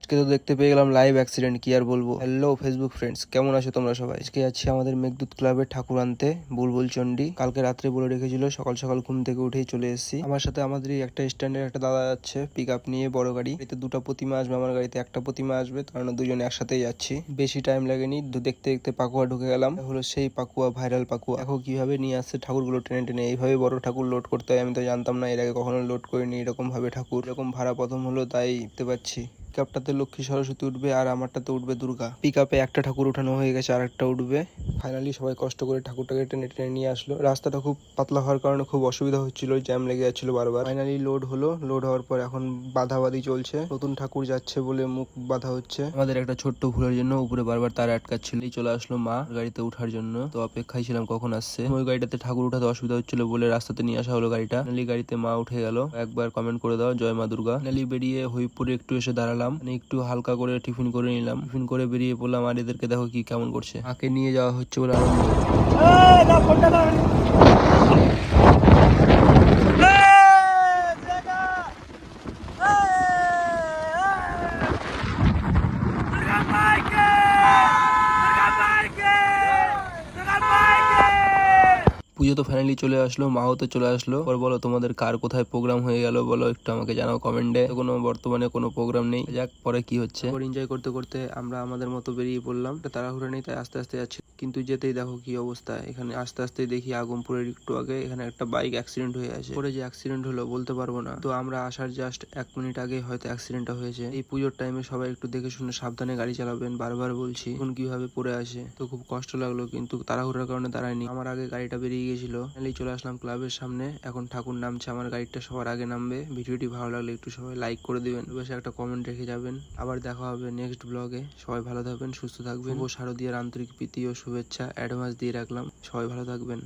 আজকে তো দেখতে পেয়ে গেলাম লাইভ অ্যাক্সিডেন্ট, কি আর বলবো। হ্যালো ফেসবুক ফ্রেন্ডস, কেমন আছো তোমরা সবাই? আজকে যাচ্ছি আমাদের মেঘদূত ক্লাবের ঠাকুর আনতে, বুলবুল চন্ডী। কালকে রাত্রে বলে রেখেছিল, সকাল সকাল ঘুম থেকে উঠেই চলে এসেছি। আমার সাথে আমাদেরই একটা স্ট্যান্ডের একটা দাদা যাচ্ছে পিক আপ নিয়ে, বড় গাড়ি। এতে দুটো প্রতিমা আসবে, আমার গাড়িতে একটা প্রতিমা আসবে, কারণ দুজনে একসাথেই যাচ্ছি। বেশি টাইম লাগেনি, দেখতে দেখতে পাকুয়া ঢুকে গেলাম। হলো সেই পাকুয়া, ভাইরাল পাকুয়া। দেখো কিভাবে নিয়ে আসছে ঠাকুরগুলো টেনে টেনে। এইভাবে বড় ঠাকুর লোড করতে হয়, আমি তো জানতাম না, এর আগে কখনো লোড করিনি এরকম ভাবে ঠাকুর। এরকম ভাড়া প্রথম হলো, তাই দেখতে পাচ্ছি। পিকআপটাতে লক্ষ্মী সরস্বতী উঠবে আর আমারটাতে উঠবে দুর্গা। পিকআপে একটা ঠাকুর উঠানো হয়ে গেছে, আর একটা উঠবে। ফাইনালি সবাই কষ্ট করে ঠাকুরটাকে টেনে টেনে নিয়ে আসলো। রাস্তাটা খুব পাতলা হওয়ার কারণে খুব অসুবিধা হচ্ছিল, জ্যাম লেগে যাচ্ছিল বারবার। ফাইনালি লোড হলো, লোড হওয়ার পর এখন বাধাবাধি চলছে। নতুন ঠাকুর যাচ্ছে বলে মুখ বাধা হচ্ছে। আমাদের একটা ছোট্ট ভুলের জন্য উপরে বারবার তার আটকাচ্ছিল। চলে আসলো মা গাড়িতে উঠার জন্য, তো অপেক্ষায় ছিলাম কখন আসছে। ওই গাড়িটাতে ঠাকুর উঠাতে অসুবিধা হচ্ছিল বলে রাস্তাতে নিয়ে আসা হলো গাড়িটা। ফাইনালি গাড়িতে মা উঠে গেল। একবার কমেন্ট করে দাও জয় মা দুর্গা। ফাইনালি বেরিয়ে হবিবপুরে একটু এসে দাঁড়ালাম, একটু হালকা করে টিফিন করে নিলাম। টিফিন করে বেরিয়ে পড়লাম, আর এদেরকে দেখো কি কেমন করছে। মাকে নিয়ে যাওয়া হচ্ছে বলে পুজো তো ফাইনালি চলে আসলো, মাও তো চলে আসলো। পর বলো তোমাদের কার কোথায় প্রোগ্রাম হয়ে গেল বলো, একটু আমাকে জানাও কমেন্টে। কোনো বর্তমানে কোনো প্রোগ্রাম নেই, যাক পরে কি হচ্ছে। এনজয় করতে করতে আমরা আমাদের মতো বেরিয়ে পড়লাম। তাড়াহুড়া নেই, তাই আস্তে আস্তে যাচ্ছি। কিন্তু যেতেই দেখো কি অবস্থা। এখানে আস্তে আস্তে দেখি আগমপুরের একটু আগে এখানে একটা বাইক অ্যাক্সিডেন্ট হয়ে আছে। পরে যে অ্যাক্সিডেন্ট হলো বলতে পারবো না, তো আমরা আসার জাস্ট 1 মিনিট আগে হয়তো অ্যাক্সিডেন্টটা হয়েছে। এই পুজোর টাইমে সবাই একটু দেখে শুনে সাবধানে গাড়ি চালাবেন, বারবার বলছি। এখন কিভাবে পড়ে আসে, তো খুব কষ্ট লাগলো, কিন্তু তাড়াহুড়ার কারণে দাঁড়ায়নি। আমার আগে গাড়িটা বেরিয়ে গেছিল। চলে আসলাম ক্লাবের সামনে। এখন ঠাকুর নামছে, আমার গাড়িটা সবার আগে নামবে। ভিডিওটি ভালো লাগলে একটু সবাই লাইক করে দিবেন, বেশ একটা কমেন্ট রেখে যাবেন। আবার দেখা হবে নেক্সট ব্লগে। সবাই ভালো থাকবেন, সুস্থ থাকবেন। শুভ শারদীয়ার আন্তরিক প্রীতি ও শুভেচ্ছা অ্যাডভান্স দিয়ে রাখলাম। সবাই ভালো থাকবেন।